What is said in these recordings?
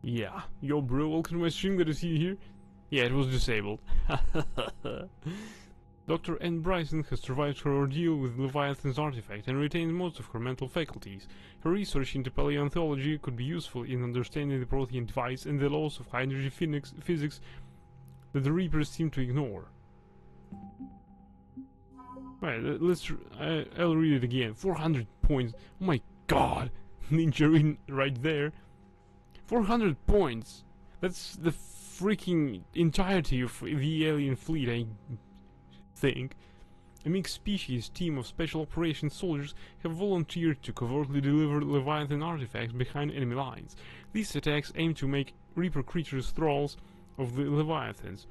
Yeah, yo bro, welcome to my stream, good to see you here. Yeah, it was disabled. Dr. Anne Bryson has survived her ordeal with Leviathan's artifact and retained most of her mental faculties. Her research into paleontology could be useful in understanding the Protean device and the laws of high-energy physics that the Reapers seem to ignore. Right, I'll read it again. 400 points. Oh my god! Ninja right there. 400 points! That's the freaking entirety of the alien fleet, I think. A mixed species team of special operations soldiers have volunteered to covertly deliver Leviathan artifacts behind enemy lines. These attacks aim to make Reaper creatures thralls of the Leviathans.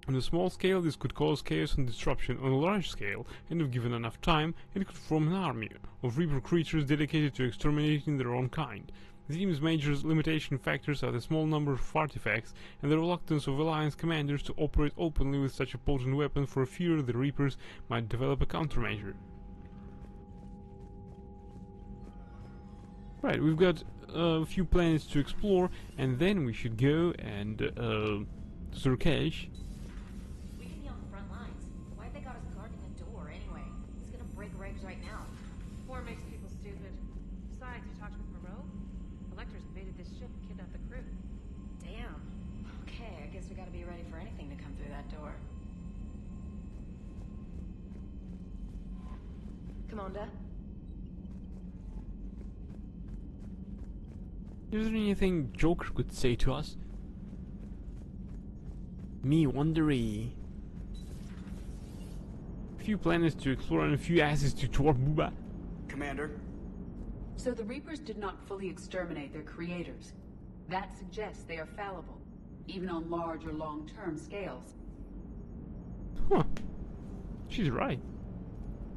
On a small scale, this could cause chaos and disruption. On a large scale, and if given enough time, it could form an army of Reaper creatures dedicated to exterminating their own kind. The team's major limitation factors are the small number of artifacts and the reluctance of Alliance commanders to operate openly with such a potent weapon for fear the Reapers might develop a countermeasure. Right, we've got a few planets to explore, and then we should go and Surkesh. We can be on the front lines. Why they got us guarding a door anyway? He's gonna break regs right now. War makes people stupid. Besides, you talked with Moreau? Electors invaded this ship and kidnapped the crew. Damn. Okay, I guess we gotta be ready for anything to come through that door. Commander? Is there anything Joker could say to us? Me wondery. A few planets to explore and a few asses to thwart Booba. Commander? So the Reapers did not fully exterminate their creators. That suggests they are fallible, even on large or long-term scales. Huh. She's right.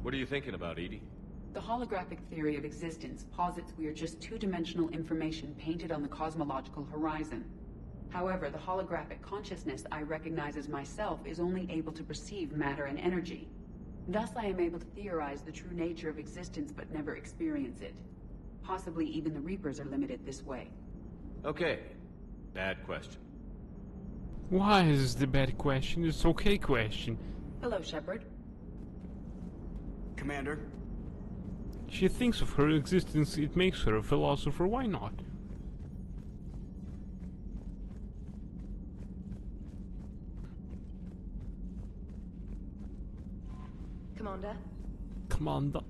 What are you thinking about, Edie? The holographic theory of existence posits we are just two-dimensional information painted on the cosmological horizon. However, the holographic consciousness I recognize as myself is only able to perceive matter and energy. Thus I am able to theorize the true nature of existence but never experience it. Possibly even the Reapers are limited this way. Okay. Bad question. Why is this the bad question? It's okay question. Hello, Shepard. Commander? She thinks of her existence, it makes her a philosopher, why not? Commander? Commander.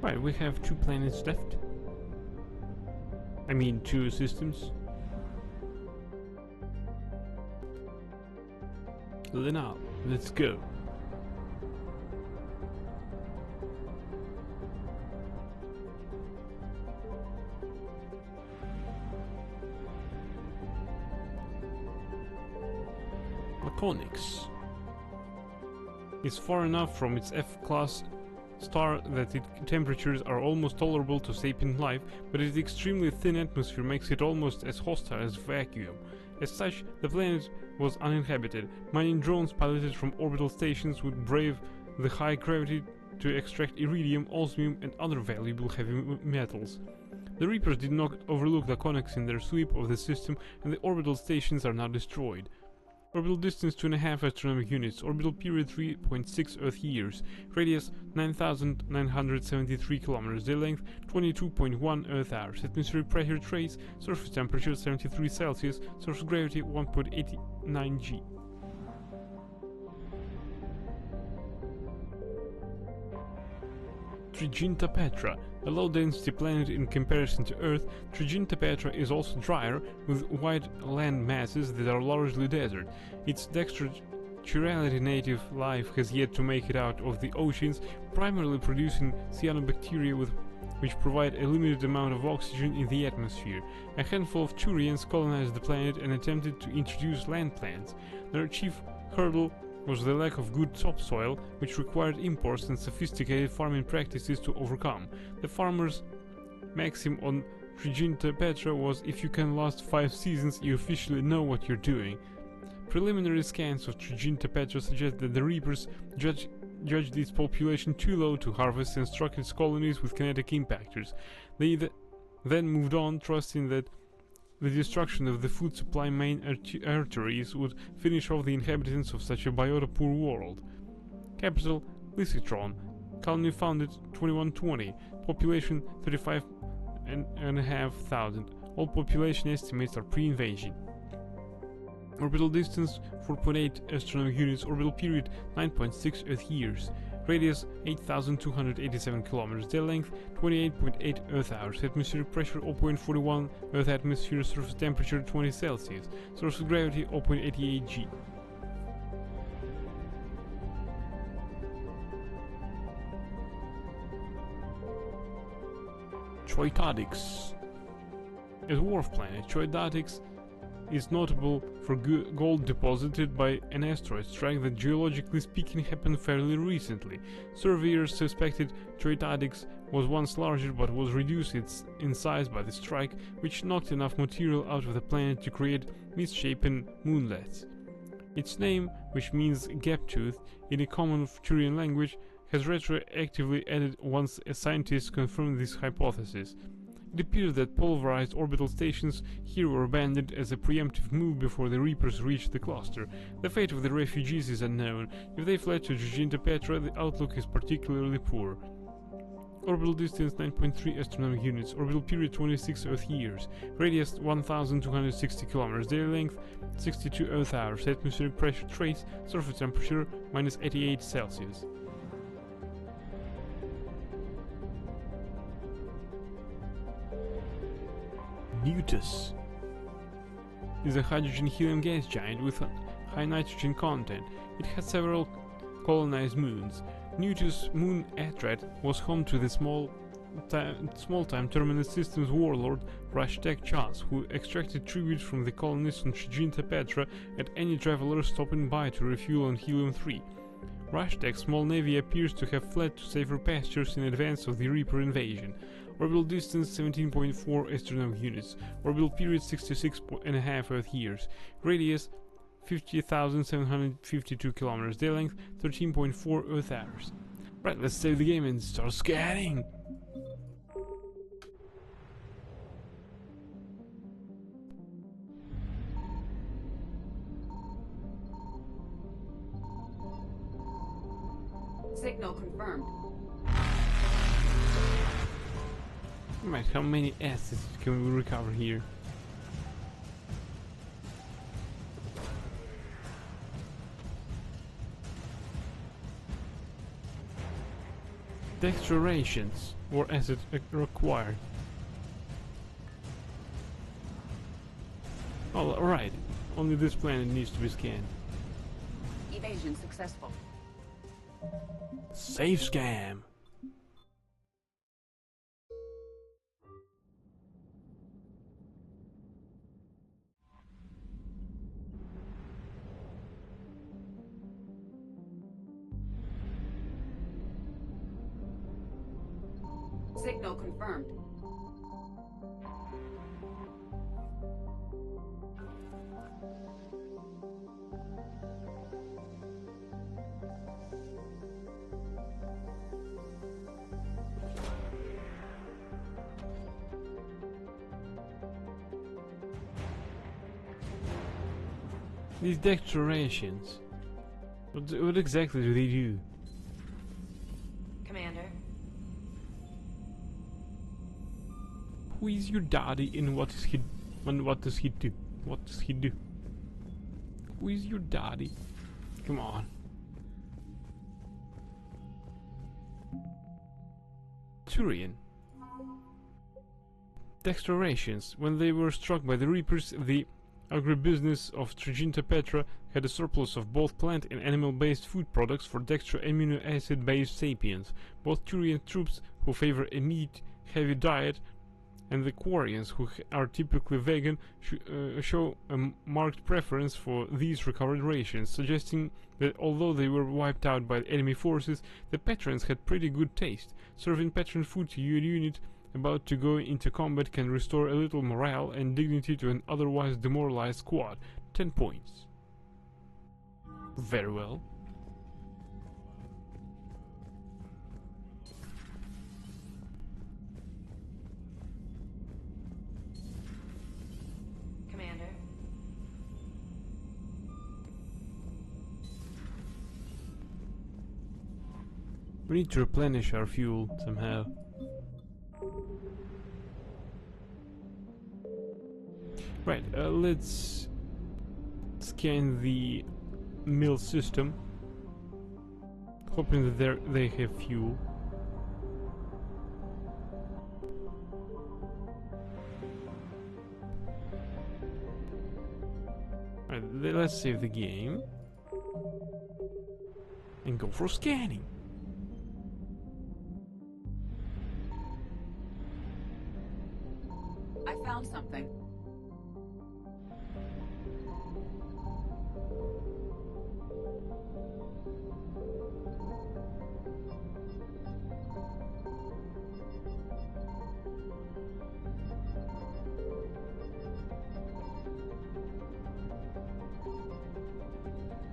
Right, we have 2 planets left. I mean 2 systems. Now, let's go. Laconix is far enough from its F-class star that its temperatures are almost tolerable to sapient life, but its extremely thin atmosphere makes it almost as hostile as vacuum. As such, the planet was uninhabited. Mining drones piloted from orbital stations would brave the high gravity to extract iridium, osmium and other valuable heavy metals. The Reapers did not overlook Laconix in their sweep of the system, and the orbital stations are now destroyed. Orbital distance 2.5 astronomical units, orbital period 3.6 Earth years, radius 9,973 kilometers, day length 22.1 Earth hours, atmospheric pressure trace, surface temperature 73 Celsius, surface gravity 1.89 G. Triginta Petra, a low-density planet in comparison to Earth, Triginta Petra is also drier, with wide land masses that are largely desert. Its dextrorality native life has yet to make it out of the oceans, primarily producing cyanobacteria which provide a limited amount of oxygen in the atmosphere. A handful of Turians colonized the planet and attempted to introduce land plants. Their chief hurdle was the lack of good topsoil, which required imports and sophisticated farming practices to overcome. The farmers' maxim on Triginta Petra was, if you can last 5 seasons, you officially know what you're doing. Preliminary scans of Triginta Petra suggest that the Reapers judged its population too low to harvest and struck its colonies with kinetic impactors. They then moved on, trusting that the destruction of the food supply main arteries would finish off the inhabitants of such a biota-poor world. Capital, Lysitron. Colony founded 2120. Population 35,500. All population estimates are pre-invasion. Orbital distance 4.8 astronomical units. Orbital period 9.6 Earth years. Radius 8,287 kilometers. Day length 28.8 Earth hours. Atmospheric pressure 0.41 Earth atmosphere. Surface temperature 20 Celsius. Source of gravity 0.88 G. Troitodix. A dwarf planet, Troitodix is notable for gold deposited by an asteroid strike that, geologically speaking, happened fairly recently. Surveyors suspected Troitodix was once larger but was reduced in size by the strike, which knocked enough material out of the planet to create misshapen moonlets. Its name, which means gap-tooth in a common Turian language, has retroactively added once a scientist confirmed this hypothesis. It appears that pulverized orbital stations here were abandoned as a preemptive move before the Reapers reached the cluster. The fate of the refugees is unknown. If they fled to Triginta Petra, the outlook is particularly poor. Orbital distance 9.3 astronomical units. Orbital period 26 Earth years. Radius 1,260 kilometers. Day length 62 Earth hours. Atmospheric pressure trace. Surface temperature minus 88 Celsius. Nutus is a hydrogen-helium gas giant with high nitrogen content. It has several colonized moons. Nutus Moon Atrat was home to the small-time Terminus Systems warlord Rashtek Chas, who extracted tribute from the colonists on Triginta Petra at any traveler stopping by to refuel on Helium-3. Rashtek's small navy appears to have fled to safer pastures in advance of the Reaper invasion. Orbital distance 17.4 astronomical units. Orbital period 66.5 Earth years. Radius 50,752 kilometers. Day length 13.4 Earth hours. Right, let's save the game and start scanning. Signal confirmed. Right, how many assets can we recover here? Dextra rations or assets required. Oh, alright. Only this planet needs to be scanned. Evasion successful. Safe scam. Signal confirmed. These Dextra rations. What exactly do they do? Commander, Who is your daddy and what is he and what does he do? What does he do? Who is your daddy? Come on. Turian. Dextra rations. When they were struck by the Reapers, the agribusiness of Triginta Petra had a surplus of both plant and animal-based food products for Dextra amino acid-based sapiens. Both Turian troops, who favor a meat-heavy diet, and the Quarians, who are typically vegan, show a marked preference for these recovered rations, suggesting that although they were wiped out by enemy forces, the Petrans had pretty good taste. Serving Petran food to your unit about to go into combat can restore a little morale and dignity to an otherwise demoralized squad. 10 points. Very well. Commander. We need to replenish our fuel somehow. Right, let's scan the mill system, hoping that they have fuel. Right, let's save the game and go for scanning. I found something.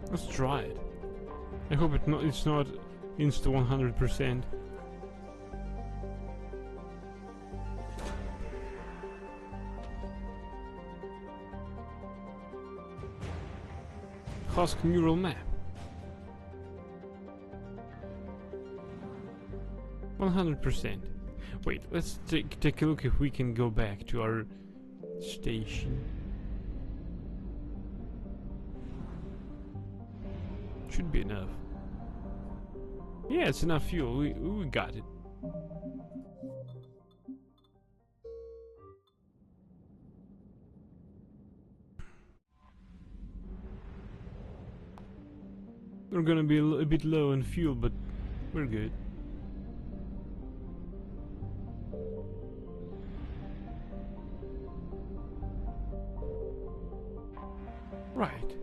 Let's try it. I hope it's not insta 100%. Husk neural map. 100%. Wait, let's take a look if we can go back to our station. Should be enough. Yeah, it's enough fuel. We got it. We're gonna be a bit low on fuel, but we're good. Right.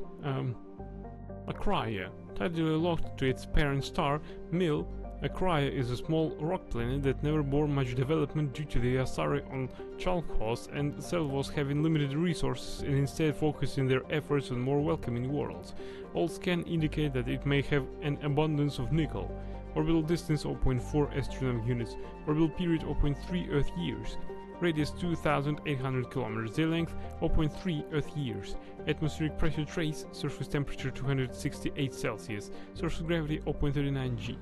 Acrya. Tightly locked to its parent star, Mill, Acrya is a small rock planet that never bore much development due to the Asari on Chalkos and Selvos having limited resources and instead focusing their efforts on more welcoming worlds. All scans indicate that it may have an abundance of nickel. Orbital distance 0.4 astronomical units. Orbital period 0.3 Earth years. Radius 2,800 kilometers. Day length 0.3 Earth years. Atmospheric pressure trace. Surface temperature 268 Celsius. Surface gravity 0.39 G.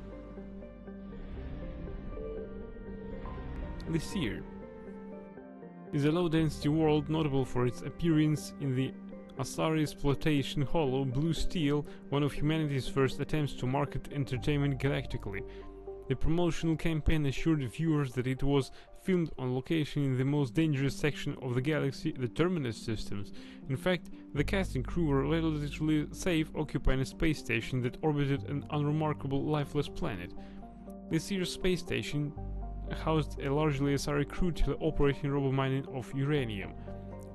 Lyseer is a low-density world notable for its appearance in the Asari exploitation hollow Blue Steel, one of humanity's first attempts to market entertainment galactically. The promotional campaign assured viewers that it was filmed on location in the most dangerous section of the galaxy, the Terminus systems. In fact, the cast and crew were relatively safe occupying a space station that orbited an unremarkable lifeless planet. Lyseer space station housed a largely Asari crew operating robo-mining of uranium.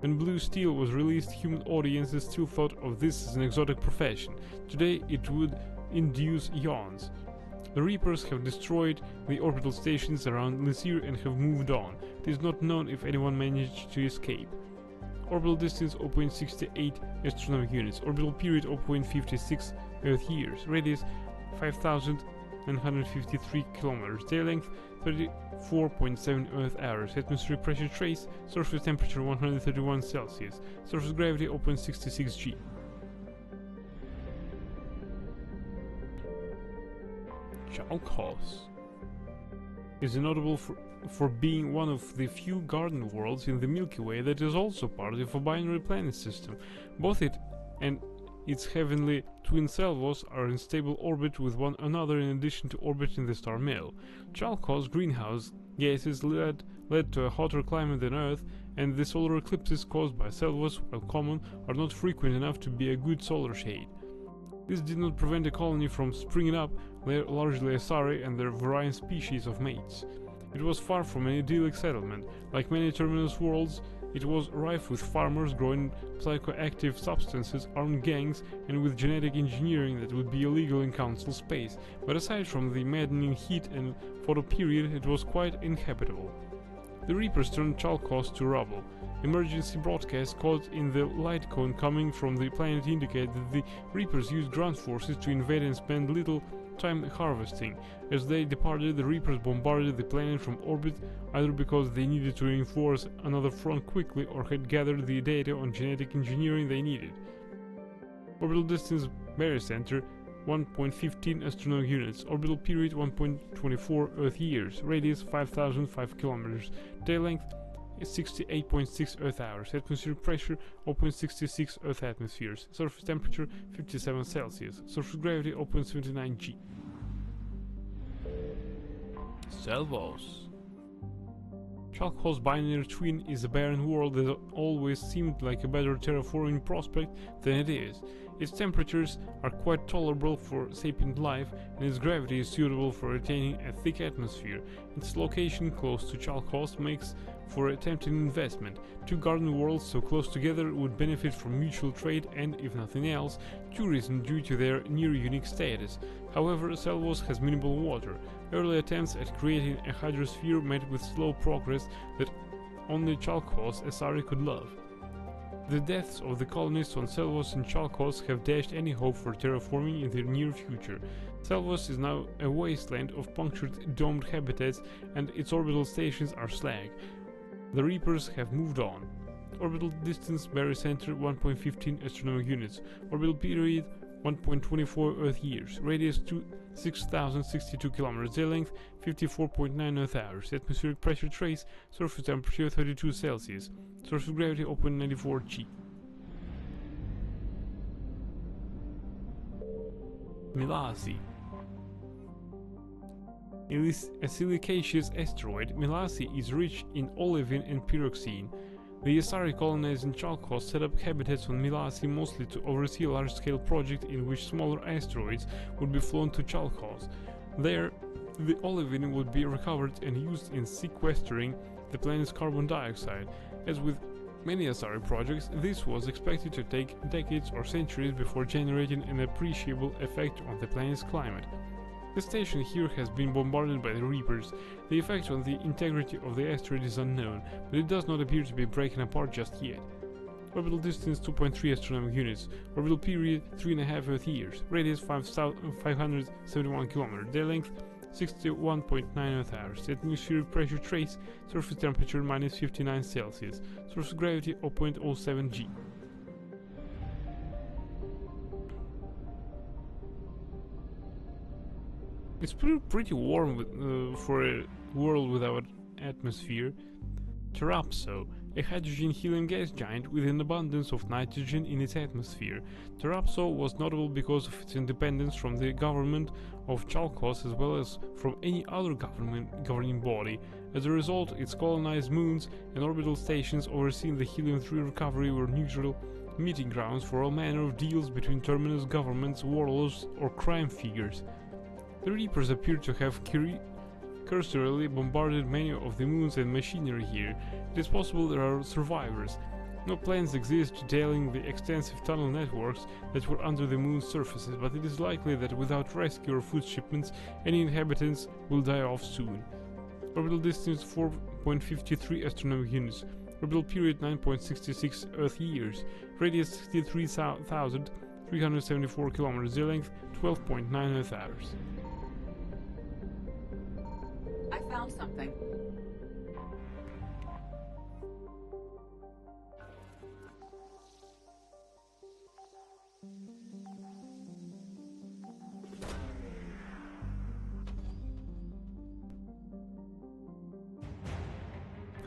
When Blue Steel was released, human audiences still thought of this as an exotic profession. Today it would induce yawns. The Reapers have destroyed the orbital stations around Lyseer and have moved on. It is not known if anyone managed to escape. Orbital distance 0.68 astronomical units. Orbital period 0.56 Earth years. Radius 5,953 kilometers. Day length 34.7 Earth hours. Atmospheric pressure trace. Surface temperature 131 Celsius. Surface gravity 0.66 G. Chalkos is notable for being one of the few garden worlds in the Milky Way that is also part of a binary planet system. Both it and its heavenly twin Selvos are in stable orbit with one another in addition to orbiting the star Mill. Chalkos' greenhouse gases led to a hotter climate than Earth, and the solar eclipses caused by Selvos, while common, are not frequent enough to be a good solar shade. This did not prevent the colony from springing up, largely Asari and their varying species of mates. It was far from an idyllic settlement. Like many terminus worlds, it was rife with farmers growing psychoactive substances, armed gangs, and with genetic engineering that would be illegal in council space. But aside from the maddening heat and photo period, it was quite inhabitable. The Reapers turned Chalkos to rubble. Emergency broadcasts caught in the light cone coming from the planet indicate that the Reapers used ground forces to invade and spend little time harvesting. As they departed, the Reapers bombarded the planet from orbit, either because they needed to reinforce another front quickly or had gathered the data on genetic engineering they needed. Orbital distance barycenter 1.15 astronomical units, orbital period 1.24 Earth years, radius 5,005 kilometers, day length 68.6 Earth hours, atmospheric pressure 0.66 Earth atmospheres, surface temperature 57 Celsius, surface gravity 0.79 G. Salvos. Chalkos' binary twin is a barren world that always seemed like a better terraforming prospect than it is. Its temperatures are quite tolerable for sapient life, and its gravity is suitable for retaining a thick atmosphere. Its location close to Chalkos makes for a tempting investment. Two garden worlds so close together would benefit from mutual trade and, if nothing else, tourism due to their near-unique status. However, Salvos has minimal water. Early attempts at creating a hydrosphere met with slow progress that only Chalkos Asari could love. The deaths of the colonists on Salvos and Chalkos have dashed any hope for terraforming in the near future. Salvos is now a wasteland of punctured domed habitats, and its orbital stations are slag. The Reapers have moved on. Orbital distance barycenter 1.15 astronomical units, orbital period 1.24 Earth years, radius 6,062 kilometers, day length 54.9 Earth hours, atmospheric pressure trace, surface temperature 32 Celsius, surface gravity 0.94 G. Milasi. A silicaceous asteroid, Milasi is rich in olivine and pyroxene. The Asari colonizing Chalkos set up habitats on Milasi mostly to oversee a large-scale project in which smaller asteroids would be flown to Chalkos. There, the olivine would be recovered and used in sequestering the planet's carbon dioxide. As with many Asari projects, this was expected to take decades or centuries before generating an appreciable effect on the planet's climate. The station here has been bombarded by the Reapers. The effect on the integrity of the asteroid is unknown, but it does not appear to be breaking apart just yet. Orbital distance 2.3 astronomical units, orbital period 3.5 Earth years, radius 571 km, day length 61.9 Earth hours, atmospheric pressure trace, surface temperature minus 59 Celsius, surface gravity 0.07 G. It's pretty warm for a world without atmosphere. Terapso, a hydrogen helium gas giant with an abundance of nitrogen in its atmosphere. Terapso was notable because of its independence from the government of Chalkos as well as from any other governing body. As a result, its colonized moons and orbital stations overseeing the helium-3 recovery were neutral meeting grounds for all manner of deals between terminus governments, warlords, or crime figures. The Reapers appear to have cursorily bombarded many of the moons and machinery here. It is possible there are survivors. No plans exist detailing the extensive tunnel networks that were under the moon's surfaces, but it is likely that without rescue or food shipments, any inhabitants will die off soon. Orbital distance 4.53 astronomical units, orbital period 9.66 Earth years, radius 63,374 km, day length 12.9 Earth hours. I found something.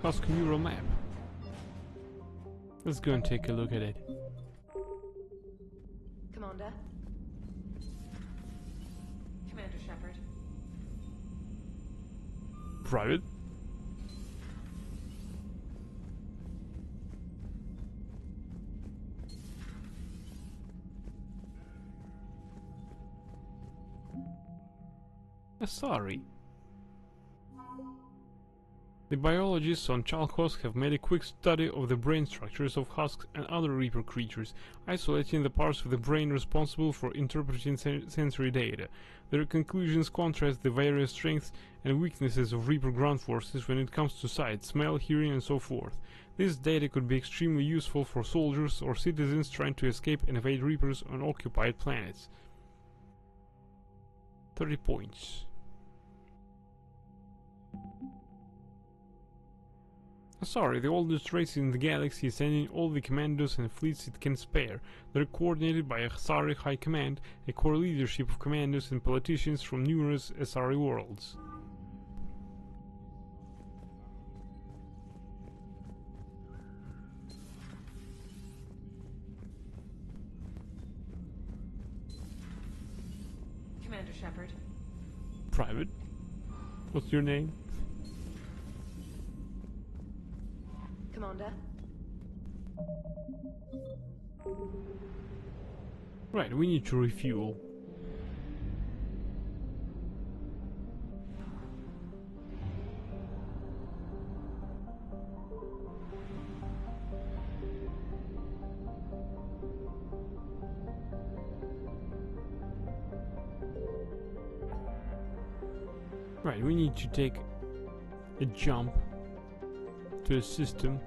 Husk neural map. Let's go and take a look at it. Commander? Commander Shepard. Private? Sorry. The biologists on Chalkos have made a quick study of the brain structures of husks and other Reaper creatures, isolating the parts of the brain responsible for interpreting sensory data. Their conclusions contrast the various strengths and weaknesses of Reaper ground forces when it comes to sight, smell, hearing, and so forth. This data could be extremely useful for soldiers or citizens trying to escape and evade Reapers on occupied planets. 30 points. Asari, the oldest race in the galaxy, is sending all the commandos and fleets it can spare. They're coordinated by Asari High Command, a core leadership of commandos and politicians from numerous Asari worlds. Commander Shepard. Private? What's your name? Commander? Right, we need to refuel. Right, we need to take a jump to a system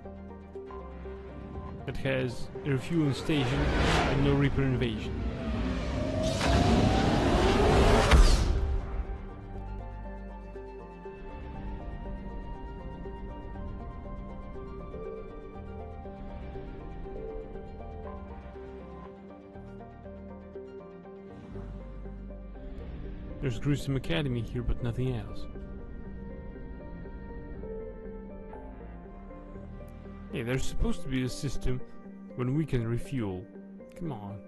that has a refueling station and no Reaper invasion. There's Gruesome Academy here, but nothing else. Hey, there's supposed to be a system when we can refuel. Come on.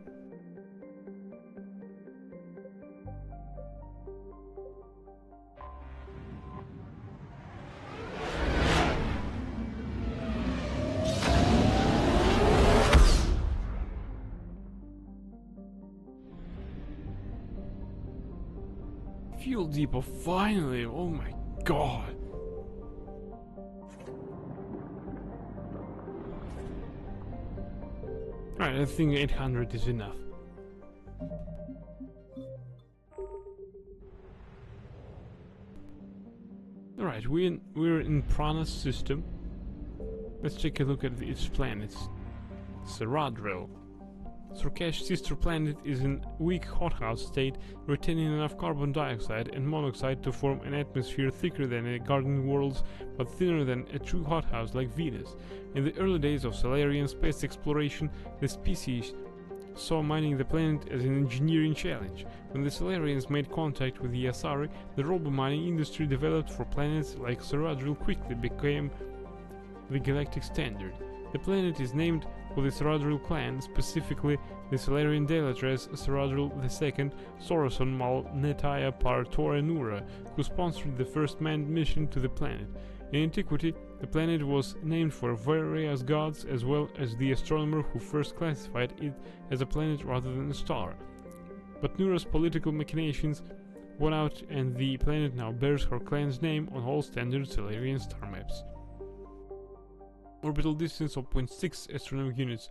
Fuel depot, finally! Oh my god! Right, I think 800 is enough. Alright, we're in Prana's system. Let's take a look at its planets. Seradril. Surkesh's sister planet is in weak hothouse state, retaining enough carbon dioxide and monoxide to form an atmosphere thicker than a garden world's, but thinner than a true hothouse like Venus. In the early days of Solarian space exploration, the species saw mining the planet as an engineering challenge. When the Solarians made contact with the Asari, the robo-mining industry developed for planets like Seradril quickly became the galactic standard. The planet is named for the Seradril clan, specifically the Solarian Deilatres Seradril II, Soroson Mal Netaya Par Tora Nura, who sponsored the first manned mission to the planet. In antiquity, the planet was named for various gods as well as the astronomer who first classified it as a planet rather than a star. But Nura's political machinations won out, and the planet now bears her clan's name on all standard Solarian star maps. Orbital distance of 0.6 astronomical units.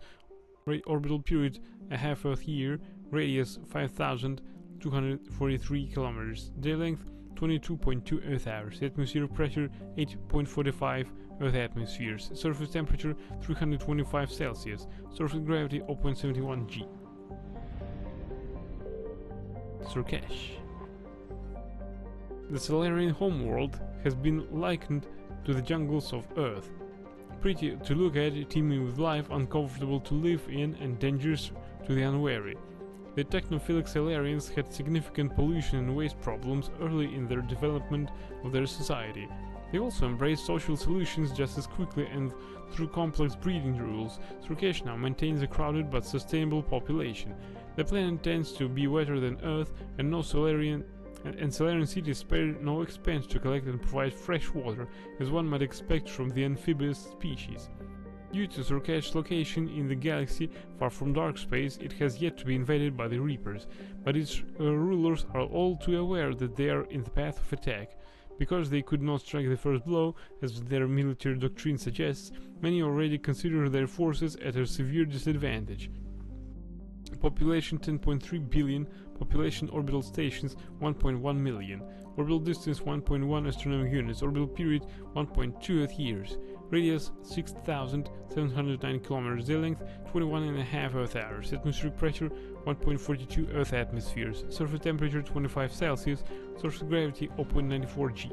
Orbital period a half Earth year. Radius 5,243 kilometers. Day length 22.2 Earth hours. Atmosphere pressure 8.45 Earth atmospheres. Surface temperature 325 Celsius. Surface gravity 0.71 G. Surkesh. The Solarian homeworld has been likened to the jungles of Earth. Pretty to look at, teeming with life, uncomfortable to live in, and dangerous to the unwary. The technophilic Solarians had significant pollution and waste problems early in their development of their society. They also embraced social solutions just as quickly and through complex breeding rules. Surkesh now maintains a crowded but sustainable population. The planet tends to be wetter than Earth, and Solarian cities spare no expense to collect and provide fresh water, as one might expect from the amphibious species. Due to Surkesh's location in the galaxy far from dark space, it has yet to be invaded by the Reapers, but its rulers are all too aware that they are in the path of attack. Because they could not strike the first blow, as their military doctrine suggests, many already consider their forces at a severe disadvantage. Population 10.3 billion, population orbital stations 1.1 million, orbital distance 1.1 astronomical units, orbital period 1.2 Earth years, radius 6,709 kilometers, day length 21.5 Earth hours, atmospheric pressure 1.42 Earth atmospheres, surface temperature 25 Celsius, source of gravity 0.94 G.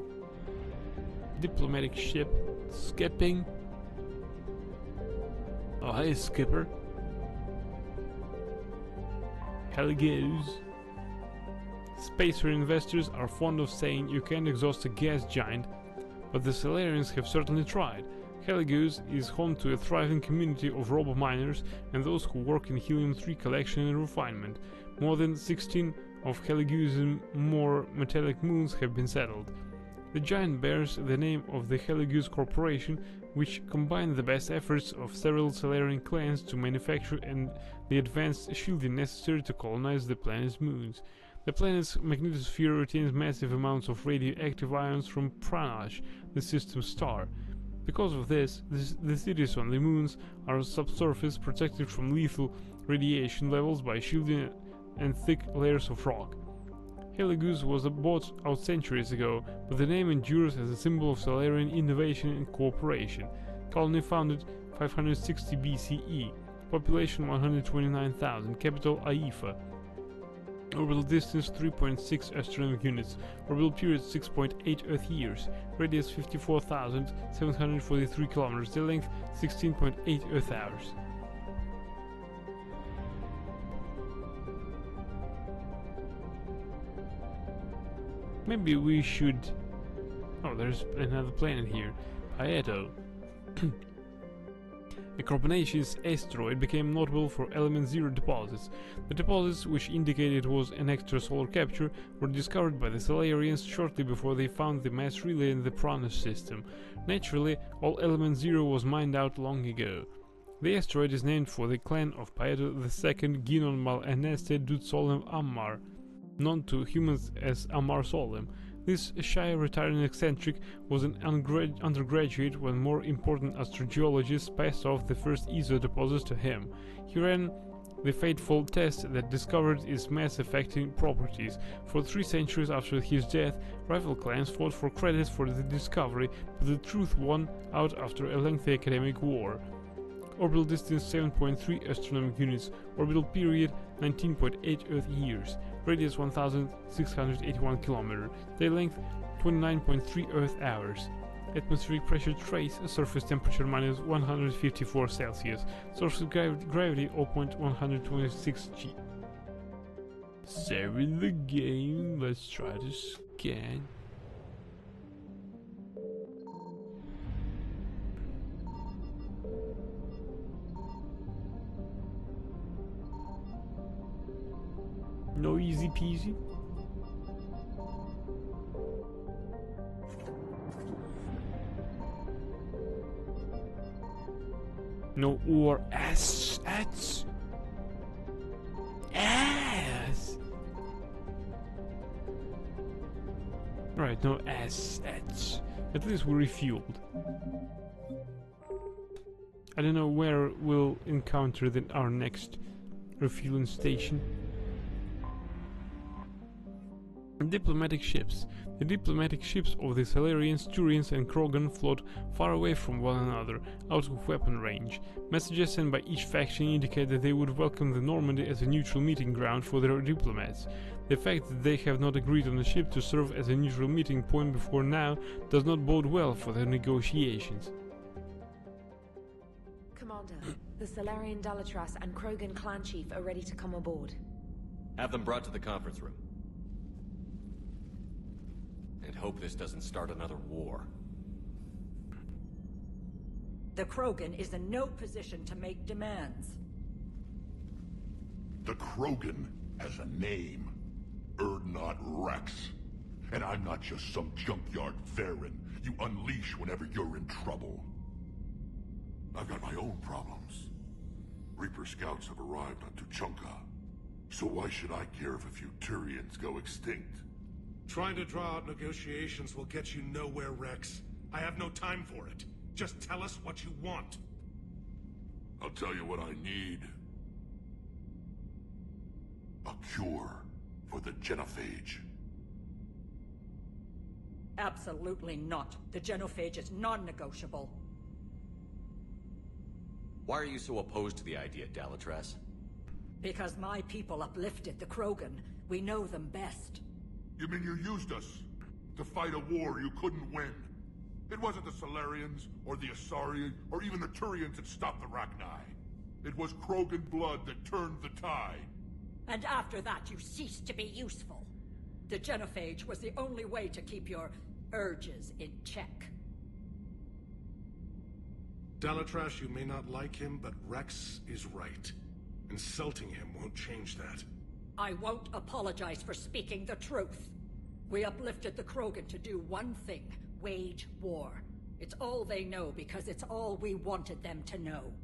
Diplomatic ship skipping. Oh, hey, skipper. Hell goes. Spacer investors are fond of saying you can't exhaust a gas giant, but the Salarians have certainly tried. Heligoose is home to a thriving community of robo-miners and those who work in helium-3 collection and refinement. More than 16 of Heligoose's more metallic moons have been settled. The giant bears the name of the Heligoose Corporation, which combined the best efforts of several Salarian clans to manufacture and the advanced shielding necessary to colonize the planet's moons. The planet's magnetosphere retains massive amounts of radioactive ions from Pranash, the system's star. Because of this, the cities on the moons are subsurface, protected from lethal radiation levels by shielding and thick layers of rock. Heligoose was bought out centuries ago, but the name endures as a symbol of Salarian innovation and cooperation. Colony founded 560 BCE, population 129,000, capital Aifa. Orbital distance 3.6 astronomical units, orbital period 6.8 Earth years, radius 54,743 kilometers, day length 16.8 Earth hours. Maybe we should... Oh, there's another planet here. Hayato. A carbonaceous asteroid became notable for element 0 deposits. The deposits, which indicated it was an extrasolar capture, were discovered by the Salarians shortly before they found the mass relay in the Pranash system. Naturally, all element 0 was mined out long ago. The asteroid is named for the clan of Paeto II Ginon Mal Aneste Dut Solem Ammar, known to humans as Ammar Solem. This shy retiring eccentric was an undergraduate when more important astrogeologists passed off the first ESO deposits to him. He ran the fateful test that discovered its mass-affecting properties. For 3 centuries after his death, rival clans fought for credit for the discovery, but the truth won out after a lengthy academic war. Orbital distance 7.3 astronomical units, orbital period 19.8 Earth years, radius 1,681 km, day length 29.3 Earth hours, atmospheric pressure trace, surface temperature minus 154 Celsius, source of gravity 0.126 G. Saving the game, let's try to scan. No easy peasy. No or ass. Right, no assets. At least we're refueled. I don't know where we'll encounter our next refueling station. Diplomatic ships. The diplomatic ships of the Salarians, Turians and Krogan float far away from one another, out of weapon range. Messages sent by each faction indicate that they would welcome the Normandy as a neutral meeting ground for their diplomats. The fact that they have not agreed on a ship to serve as a neutral meeting point before now does not bode well for their negotiations. Commander, the Salarian Dalatras and Krogan clan chief are ready to come aboard. Have them brought to the conference room. And hope this doesn't start another war. The Krogan is in no position to make demands. The Krogan has a name. Urdnot Rex. And I'm not just some junkyard Varen you unleash whenever you're in trouble. I've got my own problems. Reaper scouts have arrived on Tuchanka. So why should I care if a few Turians go extinct? Trying to draw out negotiations will get you nowhere, Rex. I have no time for it. Just tell us what you want. I'll tell you what I need. A cure for the genophage. Absolutely not. The genophage is non-negotiable. Why are you so opposed to the idea, Dalatrass? Because my people uplifted the Krogan. We know them best. You mean you used us to fight a war you couldn't win? It wasn't the Solarians, or the Asari, or even the Turians that stopped the Rachni. It was Krogan blood that turned the tide. And after that, you ceased to be useful. The genophage was the only way to keep your urges in check. Dalatrash, you may not like him, but Rex is right. Insulting him won't change that. I won't apologize for speaking the truth. We uplifted the Krogan to do one thing: wage war. It's all they know because it's all we wanted them to know.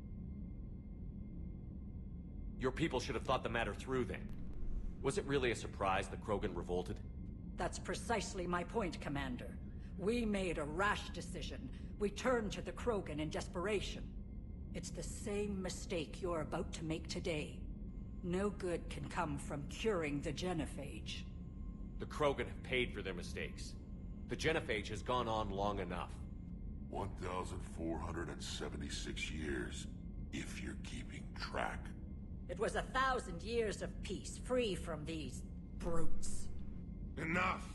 Your people should have thought the matter through then. Was it really a surprise the Krogan revolted? That's precisely my point, Commander. We made a rash decision. We turned to the Krogan in desperation. It's the same mistake you're about to make today. No good can come from curing the genophage. The Krogan have paid for their mistakes. The genophage has gone on long enough. 1,476 years, if you're keeping track. It was 1,000 years of peace, free from these brutes. Enough!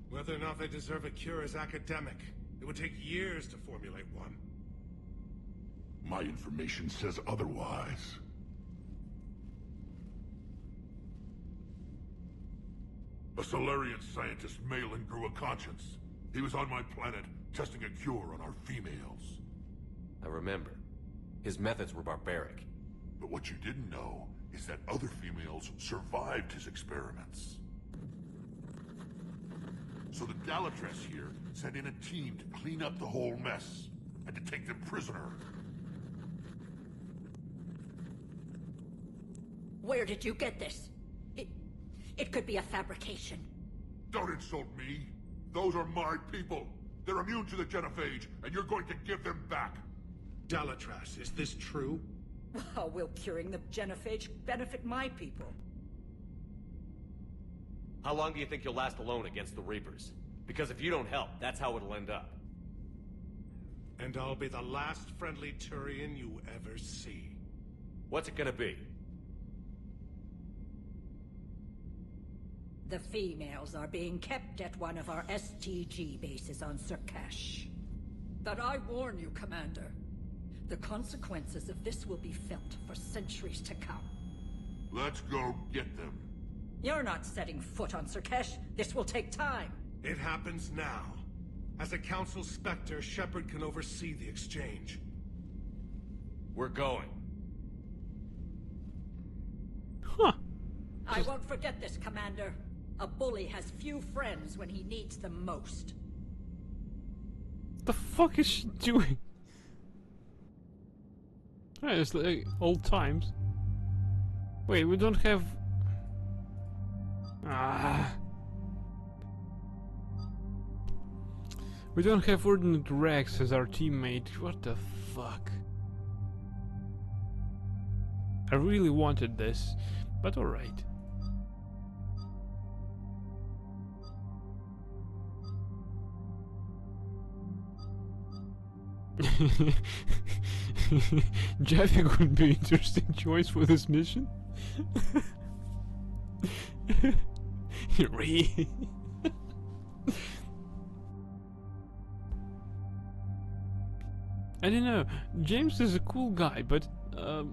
Whether or not they deserve a cure is academic. It would take years to formulate one. My information says otherwise. A Solarian scientist, Malin, grew a conscience. He was on my planet, testing a cure on our females. I remember. His methods were barbaric. But what you didn't know is that other females survived his experiments. So the Dalatrass here sent in a team to clean up the whole mess, and to take them prisoner. Where did you get this? It could be a fabrication. Don't insult me. Those are my people. They're immune to the genophage, and you're going to give them back. Dalatrass, is this true? How will curing the genophage benefit my people? How long do you think you'll last alone against the Reapers? Because if you don't help, that's how it'll end up. And I'll be the last friendly Turian you ever see. What's it gonna be? The females are being kept at one of our STG bases on Surkash. But I warn you, Commander. The consequences of this will be felt for centuries to come. Let's go get them. You're not setting foot on Surkash. This will take time. It happens now. As a Council Spectre, Shepard can oversee the exchange. We're going. Huh. I won't forget this, Commander. A bully has few friends when he needs them most. What the fuck is she doing? Alright, it's like old times. Wait, we don't have... We don't have Ordinate Rex as our teammate. What the fuck? I really wanted this, but alright. Javik would be an interesting choice for this mission. Really? I don't know. James is a cool guy, but I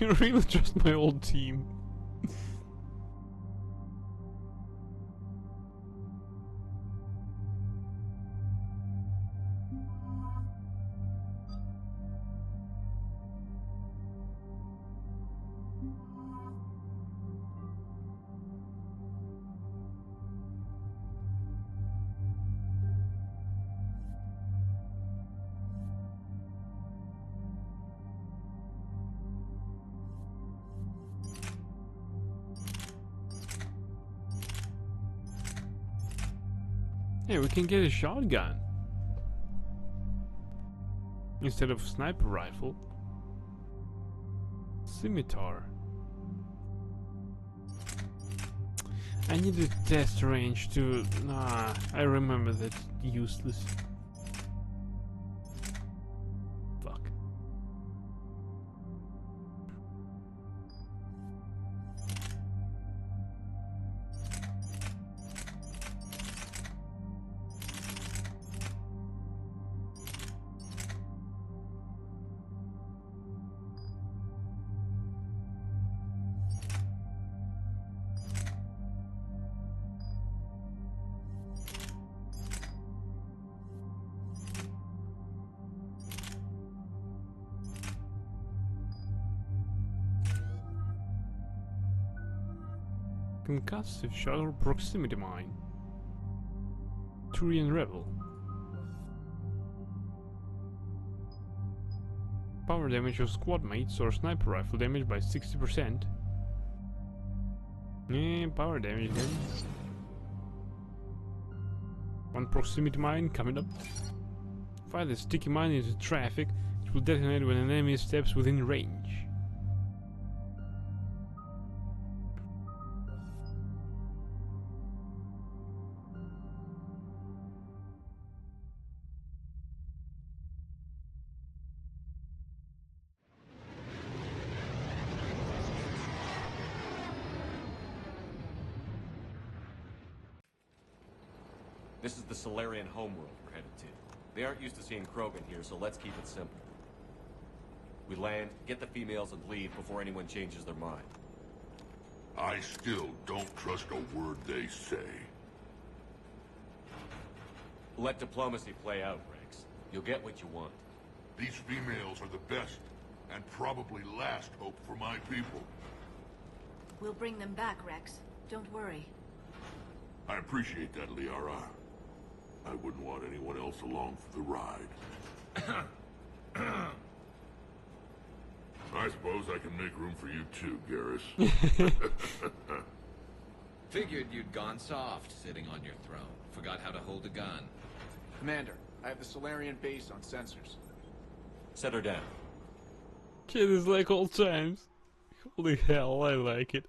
really trust my old team. Hey, we can get a shotgun instead of sniper rifle. Scimitar. I need a test range to... Nah, I remember that useless. Fuck. Concussive shot or proximity mine. Turian Rebel. Power damage of squad mates or sniper rifle damage by 60%. Power damage then. One proximity mine coming up. Fire the sticky mine into traffic. It will detonate when an enemy steps within range. This is the Solarian homeworld we're headed to. They aren't used to seeing Krogan here, so let's keep it simple. We land, get the females, and leave before anyone changes their mind. I still don't trust a word they say. Let diplomacy play out, Rex. You'll get what you want. These females are the best, and probably last hope for my people. We'll bring them back, Rex. Don't worry. I appreciate that, Liara. I wouldn't want anyone else along for the ride. I suppose I can make room for you too, Garrus. Figured you'd gone soft sitting on your throne. Forgot how to hold a gun. Commander, I have the Solarian base on sensors. Set her down. Kid is like old times. Holy hell, I like it.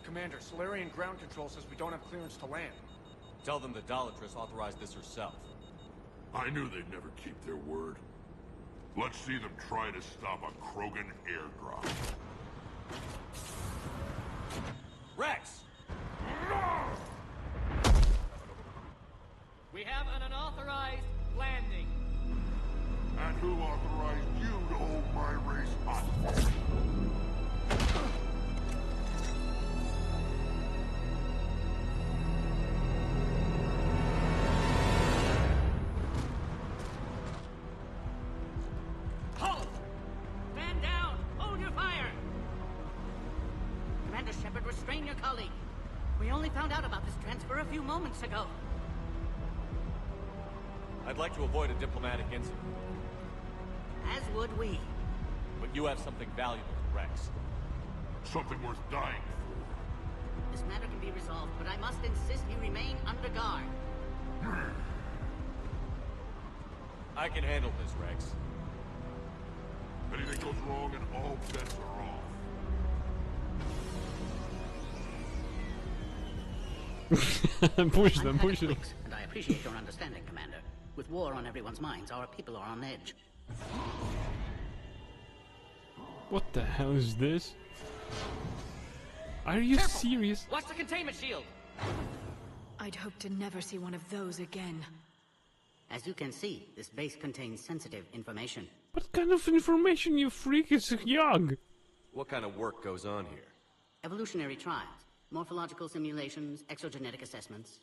Commander, Solarian ground control says we don't have clearance to land. Tell them the Dalatress authorized this herself. I knew they'd never keep their word. Let's see them try to stop a Krogan airdrop. Rex! We have an unauthorized landing. And who authorized you to hold my race hostage? Halt! Stand down! Hold your fire! Commander Shepard, restrain your colleague. We only found out about this transfer a few moments ago. I'd like to avoid a diplomatic incident. As would we. But you have something valuable to Rex. Something worth dying for. This matter can be resolved, but I must insist you remain under guard. I can handle this, Rex. Anything goes wrong and all bets are off. Push them, push them. And I appreciate your understanding, Commander. With war on everyone's minds, our people are on edge. What the hell is this? Are you serious? Watch the containment shield! I'd hope to never see one of those again. As you can see, this base contains sensitive information. What kind of information, you freak? It's young. What kind of work goes on here? Evolutionary trials, morphological simulations, exogenetic assessments.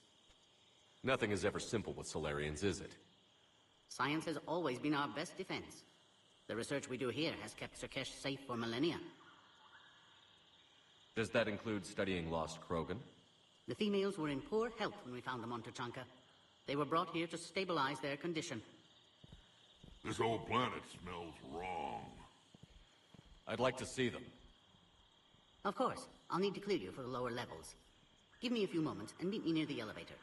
Nothing is ever simple with Solarians, is it? Science has always been our best defense. The research we do here has kept Surkesh safe for millennia. Does that include studying lost Krogan? The females were in poor health when we found them on Tuchanka. They were brought here to stabilize their condition. This whole planet smells wrong. I'd like to see them. Of course. I'll need to clear you for the lower levels. Give me a few moments and meet me near the elevator.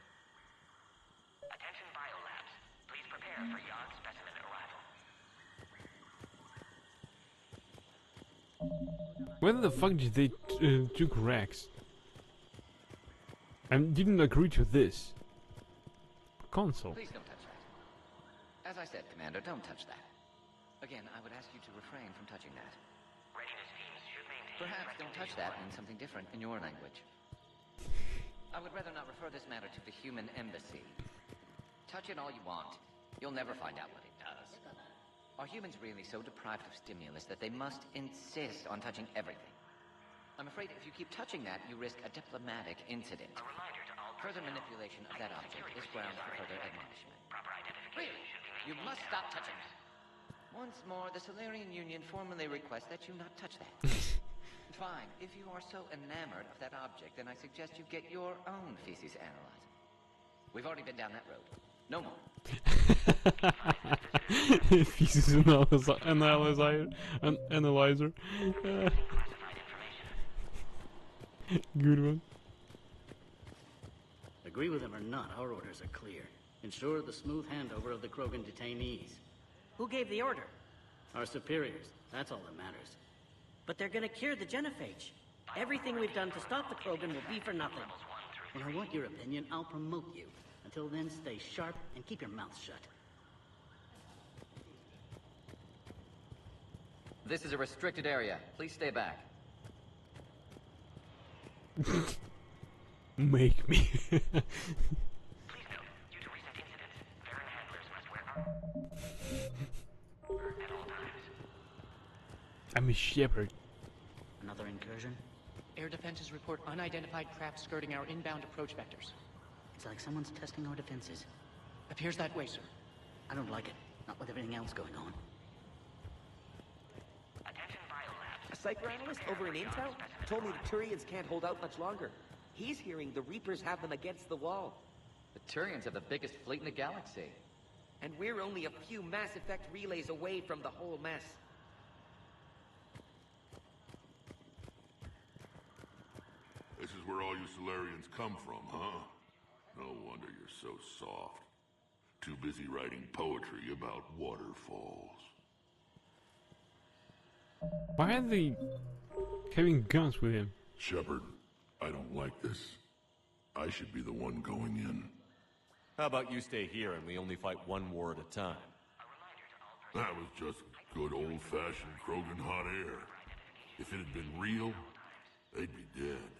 Attention biolabs. Please prepare for yard specimen arrival. Where the fuck did they took Rex? I didn't agree to this. Console. Please don't touch that. As I said, Commander, don't touch that. Again, I would ask you to refrain from touching that. Readiness teams should maintain. Perhaps don't touch that means something different in your language. I would rather not refer this matter to the human embassy. Touch it all you want. You'll never find out what it does. Are humans really so deprived of stimulus that they must insist on touching everything? I'm afraid if you keep touching that, you risk a diplomatic incident. A reminder to all further manipulation of that object is grounds for further admonishment. Proper identification. Really? You must stop touching it. Once more, the Solarian Union formally requests that you not touch that. Fine. If you are so enamored of that object, then I suggest you get your own feces analyzer. We've already been down that road. No more. Feces analyzer. Good one. Agree with him or not, our orders are clear. Ensure the smooth handover of the Krogan detainees. Who gave the order? Our superiors. That's all that matters. But they're gonna cure the genophage. Everything we've done to stop the Krogan will be for nothing. When I want your opinion, I'll promote you. Until then, stay sharp and keep your mouth shut. This is a restricted area. Please stay back. Make me. Please note, due to recent incidents, Farron handlers must wear armor at all times. I'm a shepherd. Another incursion? Air defenses report unidentified craft skirting our inbound approach vectors. It's like someone's testing our defenses. Appears that way, sir. I don't like it. Not with everything else going on. Attention biolabs. A Cypher analyst over in Intel told me the Turians can't hold out much longer. He's hearing the Reapers have them against the wall. The Turians have the biggest fleet in the galaxy. And we're only a few Mass Effect relays away from the whole mess. This is where all you Solarians come from, huh? No wonder you're so soft. Too busy writing poetry about waterfalls. Why are they having guns with him? Shepard, I don't like this. I should be the one going in. How about you stay here and we only fight one war at a time? That was just good old-fashioned Krogan hot air. If it had been real, they'd be dead.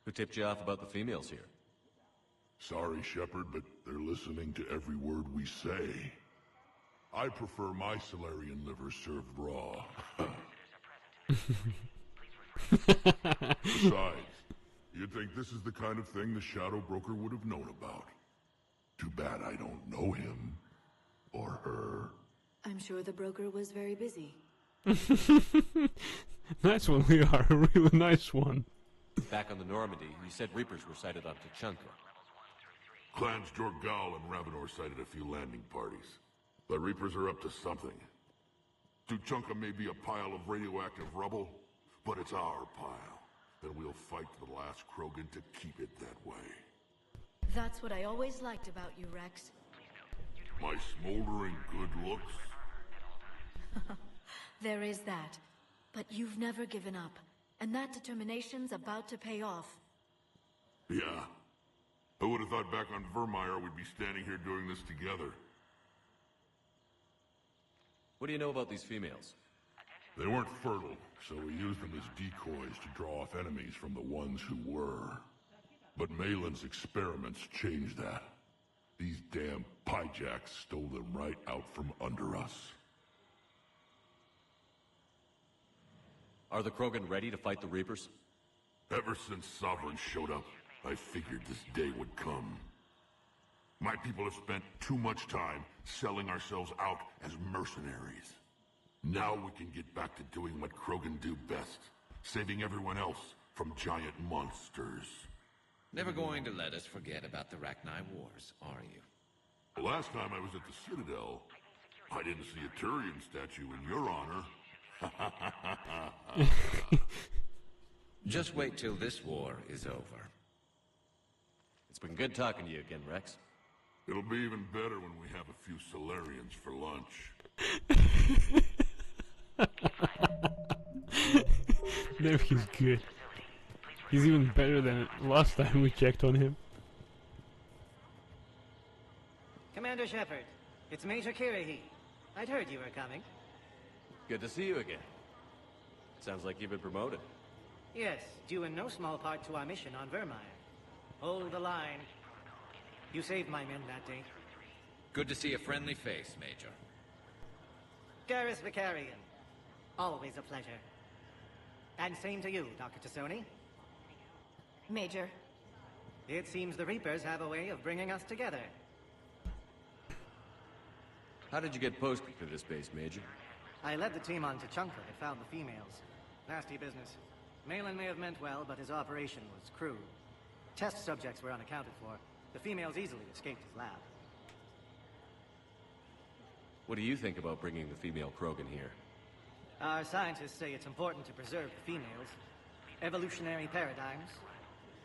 Who tipped you off about the females here? Sorry, Shepard, but they're listening to every word we say. I prefer my Solarian liver served raw. Besides, you'd think this is the kind of thing the Shadow Broker would have known about. Too bad I don't know him. Or her. I'm sure the broker was very busy. Nice one, we are. A really nice one. Back on the Normandy, you said Reapers were sighted on Tuchanka. Clans Jorgal and Ravenor sighted a few landing parties. The Reapers are up to something. Tuchanka may be a pile of radioactive rubble, but it's our pile. And we'll fight to the last Krogan to keep it that way. That's what I always liked about you, Rex. My smoldering good looks? There is that. But you've never given up. And that determination's about to pay off. Yeah. I would have thought back on Vermeer we'd be standing here doing this together. What do you know about these females? They weren't fertile, so we used them as decoys to draw off enemies from the ones who were. But Malin's experiments changed that. These damn Pyjaks stole them right out from under us. Are the Krogan ready to fight the Reapers? Ever since Sovereign showed up, I figured this day would come. My people have spent too much time selling ourselves out as mercenaries. Now we can get back to doing what Krogan do best, saving everyone else from giant monsters. Never going to let us forget about the Rachni Wars, are you? The last time I was at the Citadel, I didn't see a Turian statue in your honor. Just wait till this war is over. It's been good talking to you again, Rex. It'll be even better when we have a few Solarians for lunch. No, he's good. He's even better than last time we checked on him. Commander Shepard, it's Major Kirahi. I'd heard you were coming. Good to see you again. Sounds like you've been promoted. Yes, due in no small part to our mission on Vermeer. Hold the line. You saved my men that day. Good to see a friendly face, Major. Garrus Vicarian. Always a pleasure. And same to you, Dr. Tassoni. Major. It seems the Reapers have a way of bringing us together. How did you get posted to this base, Major? I led the team on Tuchanka that found the females. Nasty business. Malin may have meant well, but his operation was crude. Test subjects were unaccounted for. The females easily escaped his lab. What do you think about bringing the female Krogan here? Our scientists say it's important to preserve the females. Evolutionary paradigms.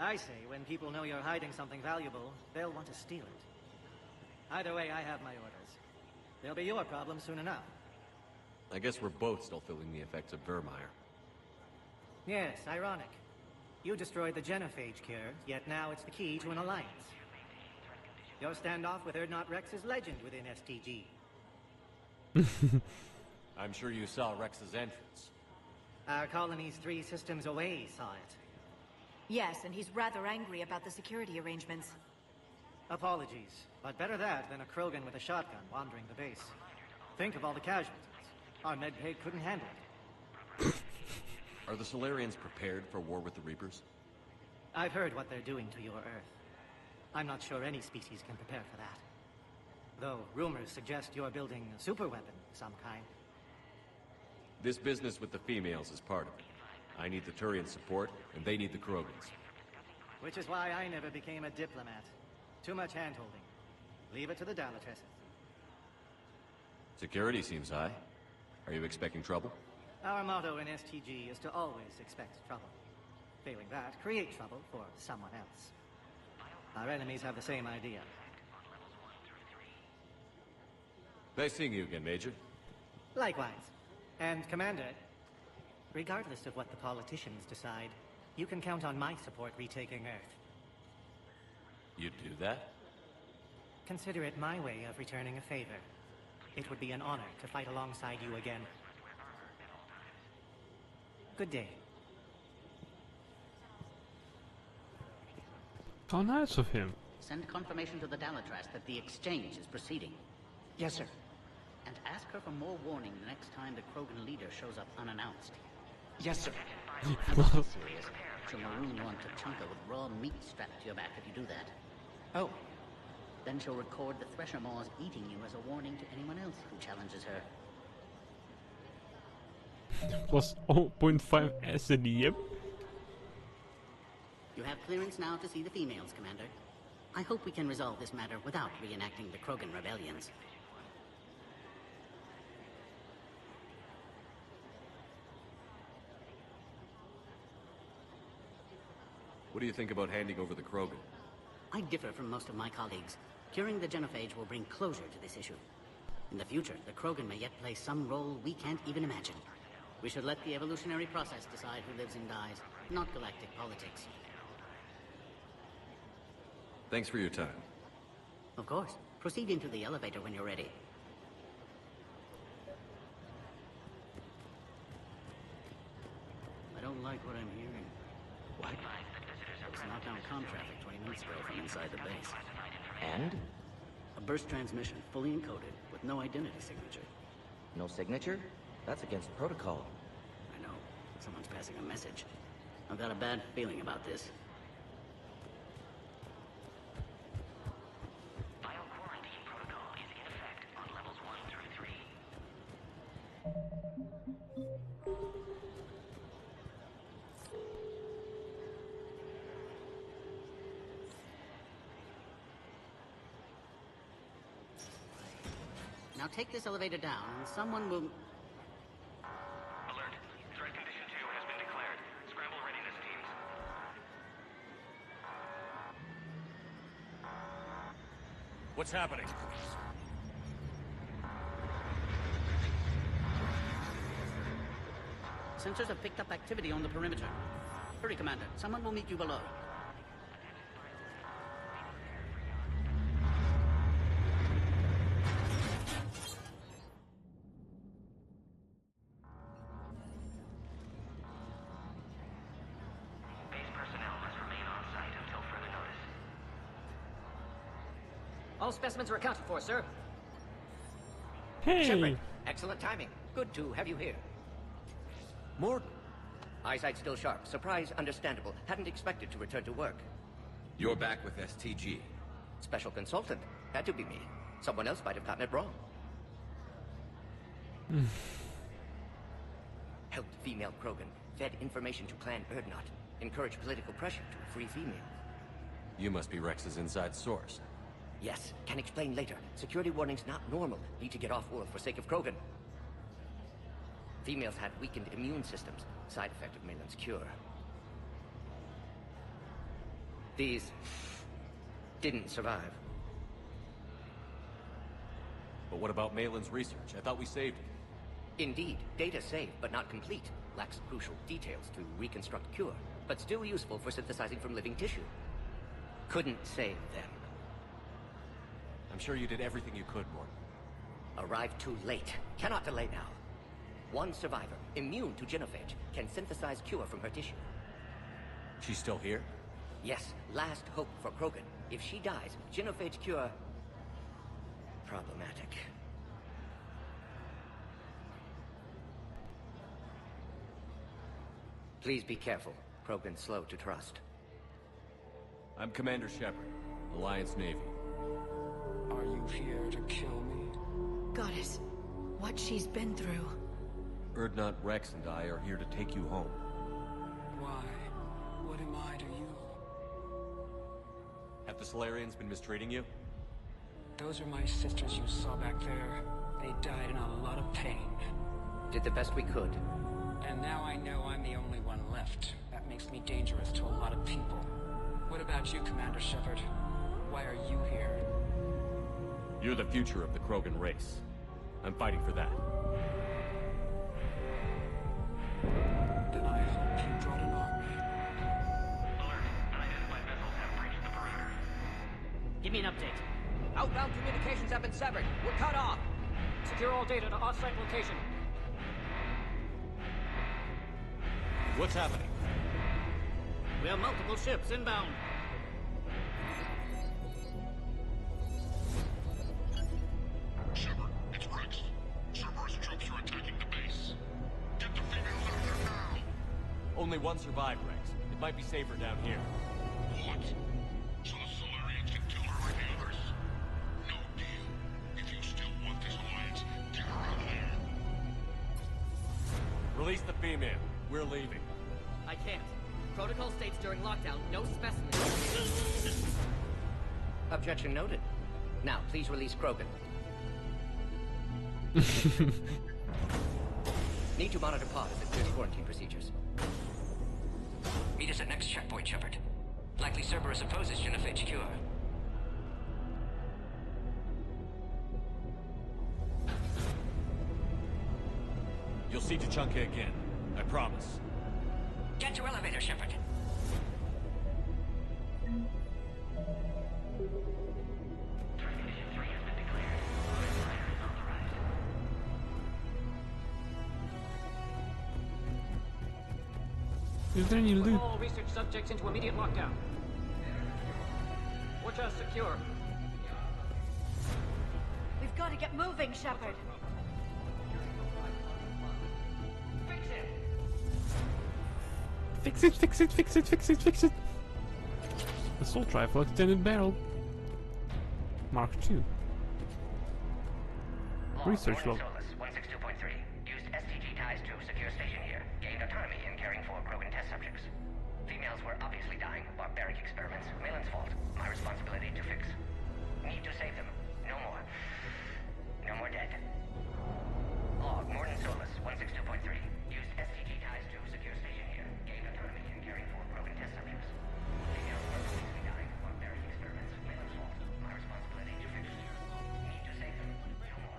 I say when people know you're hiding something valuable, they'll want to steal it. Either way, I have my orders. They'll be your problem soon enough. I guess we're both still feeling the effects of Vermeer. Yes, ironic. You destroyed the genophage cure, yet now it's the key to an alliance. Your standoff with Urdnot Rex is legend within STG. I'm sure you saw Rex's entrance. Our colony's 3 systems away saw it. Yes, and he's rather angry about the security arrangements. Apologies, but better that than a Krogan with a shotgun wandering the base. Think of all the casualties. Our medbay couldn't handle it. Are the Solarians prepared for war with the Reapers? I've heard what they're doing to your Earth. I'm not sure any species can prepare for that. Though rumors suggest you're building a superweapon of some kind. This business with the females is part of it. I need the Turian support, and they need the Krogans. Which is why I never became a diplomat. Too much hand-holding. Leave it to the Dalatresses. Security seems high. Are you expecting trouble? Our motto in STG is to always expect trouble. Failing that, create trouble for someone else. Our enemies have the same idea. Nice seeing you again, Major. Likewise. And Commander, regardless of what the politicians decide, you can count on my support retaking Earth. You'd do that? Consider it my way of returning a favor. It would be an honor to fight alongside you again. Good day. How nice of him. Send confirmation to the Dalatras that the exchange is proceeding. Yes, sir. And ask her for more warning the next time the Krogan leader shows up unannounced. Yes, sir. I'm not serious. She'll maroon you on Tuchanka with raw meat strapped to your back if you do that. Oh. Then she'll record the Thresher Maws eating you as a warning to anyone else who challenges her. Plus 0.5 acid, yep. You have clearance now to see the females, Commander. I hope we can resolve this matter without reenacting the Krogan rebellions. What do you think about handing over the Krogan? I differ from most of my colleagues. Curing the genophage will bring closure to this issue. In the future, the Krogan may yet play some role we can't even imagine. We should let the evolutionary process decide who lives and dies, not galactic politics. Thanks for your time. Of course. Proceed into the elevator when you're ready. I don't like what I'm hearing. What? It's knocked down comm traffic 20 minutes ago from inside the base. And? A burst transmission, fully encoded, with no identity signature. No signature? That's against protocol. I know. Someone's passing a message. I've got a bad feeling about this. Now take this elevator down, and someone will... Alert. Threat condition 2 has been declared. Scramble readiness teams. What's happening? Sensors have picked up activity on the perimeter. Hurry, Commander. Someone will meet you below. Base personnel must remain on site until further notice. All specimens are accounted for, sir. Hey! Shepard, excellent timing. Good to have you here. Morgan. Eyesight still sharp. Surprise understandable. Hadn't expected to return to work. You're back with STG. Special consultant. Had to be me. Someone else might have gotten it wrong. Helped female Krogan. Fed information to Clan Erdnot. Encouraged political pressure to free females. You must be Rex's inside source. Yes, can explain later. Security warnings not normal. Need to get off-world for sake of Krogan. Females had weakened immune systems. Side effect of Malin's cure. These didn't survive. But what about Malin's research? I thought we saved it. Indeed, data saved, but not complete. Lacks crucial details to reconstruct cure, but still useful for synthesizing from living tissue. Couldn't save them. I'm sure you did everything you could, Morgan. Arrived too late. Cannot delay now. One survivor, immune to genophage, can synthesize cure from her tissue. She's still here? Yes, last hope for Krogan. If she dies, genophage cure... problematic. Please be careful. Krogan's slow to trust. I'm Commander Shepard, Alliance Navy. Are you here to kill me? Goddess, what she's been through. Erdnot, Rex, and I are here to take you home. Why? What am I to you? Have the Solarians been mistreating you? Those are my sisters you saw back there. They died in a lot of pain. Did the best we could. And now I know I'm the only one left. That makes me dangerous to a lot of people. What about you, Commander Shepard? Why are you here? You're the future of the Krogan race. I'm fighting for that. Then I hope you brought an army. Alert. Unidentified vessels have breached the perimeter. Give me an update. Outbound communications have been severed. We're cut off. Secure all data to off-site location. What's happening? We have multiple ships inbound. Shepard, it's Rex. Cerberus troops are attacking the base. Get the females out there now! Only one survived, Rex. It might be safer down here. What? So the Solarians can kill her like the others? No deal. If you still want this alliance, get her out of there. Release the female. We're leaving. I can't. Protocol states during lockdown, no specimens. Objection noted. Now, please release Krogan. Need to monitor pod as it clears quarantine procedures. Meet us at next checkpoint, Shepard. Likely Cerberus opposes genophage cure. You'll see Tuchanka again. I promise. Get to elevator, Shepard. Is there any loot? All research subjects into immediate lockdown. Watch us secure. We've got to get moving, Shepard. Fix it! Fix it, fix it, fix it, fix it, fix it. Assault rifle, extended barrel. Mark II. Research log. 162.3. Used STG ties to secure station here. Gained autonomy in caring for Krogan test subjects. Females were obviously dying. Barbaric experiments. Malin's fault. My responsibility to fix. Need to save them. No more. No no more dead. Log, Morton Solus, 162.3. Used STG ties to secure station here. Gained autonomy in caring for Krogan test subjects. Females were previously dying. Barbaric experiments. Whaler's fault. My responsibility to fix. Need to save them. No more.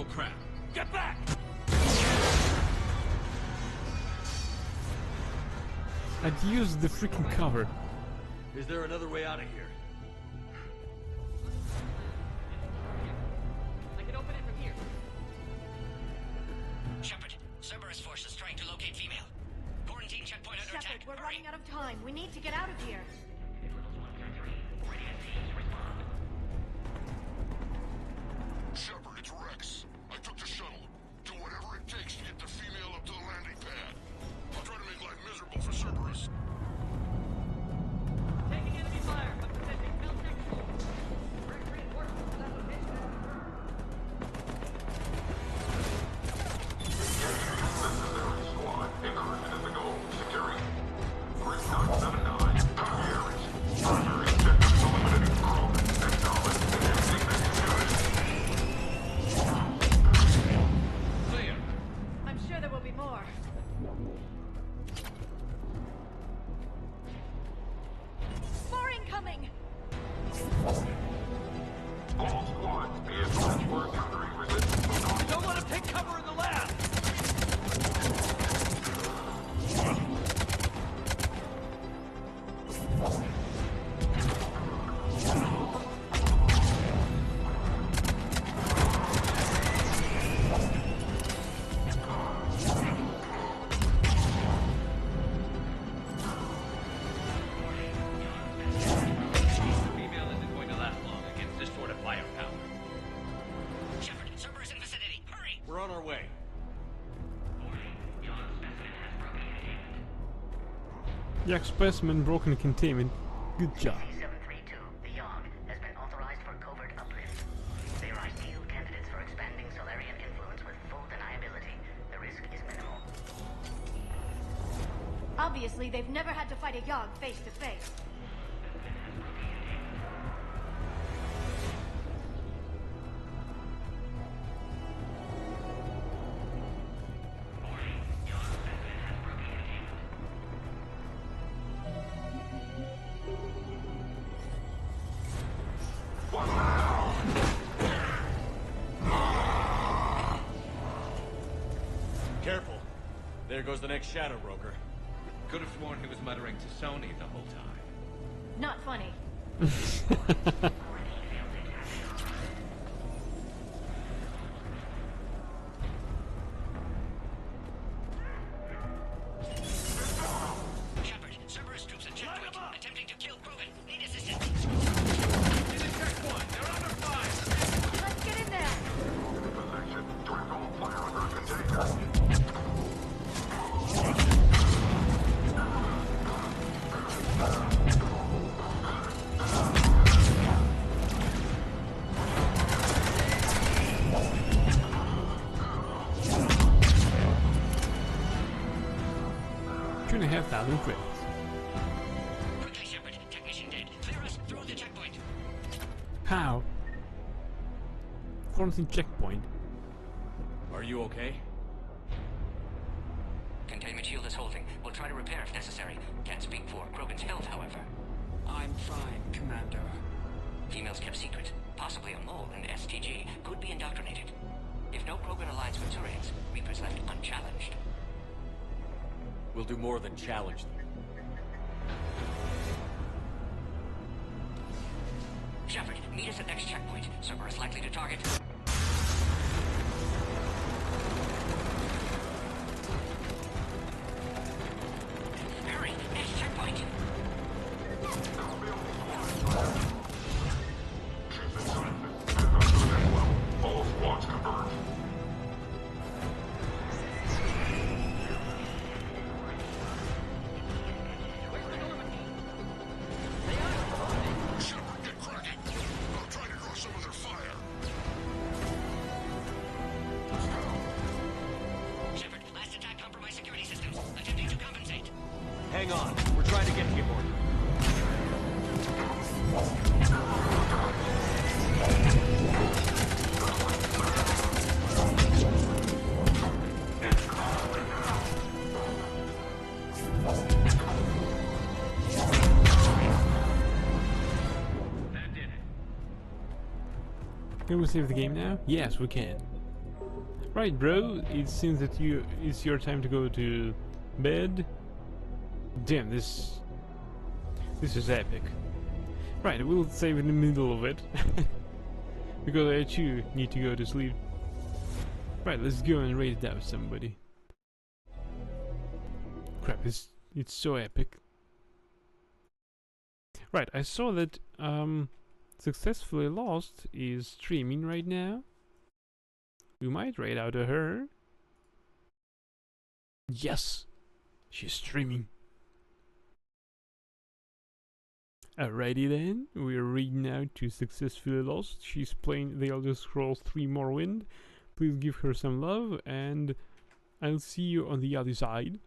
Oh crap. Get back! I'd use the freaking cover. Is there another way out of here? I can open it from here. Shepard, Cerberus force is trying to locate female. Quarantine checkpoint under Shepard, attack. we're running out of time. We need to get out of here. Shepard, it's Rex. I took the shuttle. Do whatever it takes to get the female up to the landing pad. I'll try to make life miserable for Cerberus. Taking enemy fire. I'm presenting Meltech Shoal. Reinforcements to that location. Squad, increment in the goal. Securing. Grid 979. Aries. Primary objectives eliminating Krogan. Acknowledge and everything Clear. I'm sure there will be more. More incoming! all squads. Be advised we're encountering resistance. Don't let him take cover in the lab! Female isn't going to last long against this sort of firepower. Shepard, Cerberus in vicinity. Hurry! We're on our way. Yak specimen broken containment. Good job. 732, the Yogg, has been authorized for covert uplift. They are ideal candidates for expanding Solarian influence with full deniability. The risk is minimal. Obviously, they've never had to fight a Yogg face to face. Careful. There goes the next shadow broker. Could have sworn he was muttering to Sony the whole time. Not funny. Shepard, Cerberus troops at checkpoint. Attempting to kill Krogan. Need assistance. In the checkpoint! They're under fire! Let's get in there! Position. Draco player under container. $2,500 credits. Quickly, Shepard. Technician dead. Clear us through the checkpoint. How? Quarantine checkpoint. Are you okay? Containment shield is holding. We'll try to repair if necessary. Can't speak for Krogan's health, however. I'm fine, Commander. Females kept secret. Possibly a mole and STG could be indoctrinated. If no Krogan aligns with Turians, Reapers left unchallenged. We'll do more than challenge them. Shepard, meet us at next checkpoint. Cerberus likely to target. Hurry! Next checkpoint! All squads converge. Shepard, get cracking. I'll try to draw some of their fire. Shepard, last attack compromised security systems. Attempting to compensate. Hang on. We're trying to get to you, Morton. Can we save the game now? Yes, we can. Right, bro. It seems that it's your time to go to bed. Damn, this is epic. Right, we'll save in the middle of it. Because I too need to go to sleep. Right, let's go and raid out somebody. Crap, it's so epic. Right, I saw that Successfully Lost is streaming right now. We might raid out to her. Yes! She's streaming. Alrighty then, we're reading out to Successfully Lost. She's playing The Elder Scrolls 3 Morrowind. Please give her some love, and I'll see you on the other side.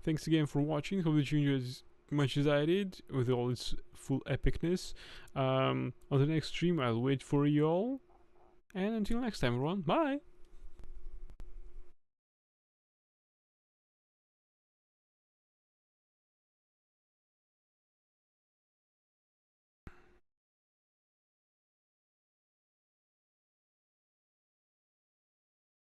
Thanks again for watching. Hope that you enjoyed as much as I did, with all its full epicness. On the next stream, I'll wait for you all. And until next time, everyone, bye!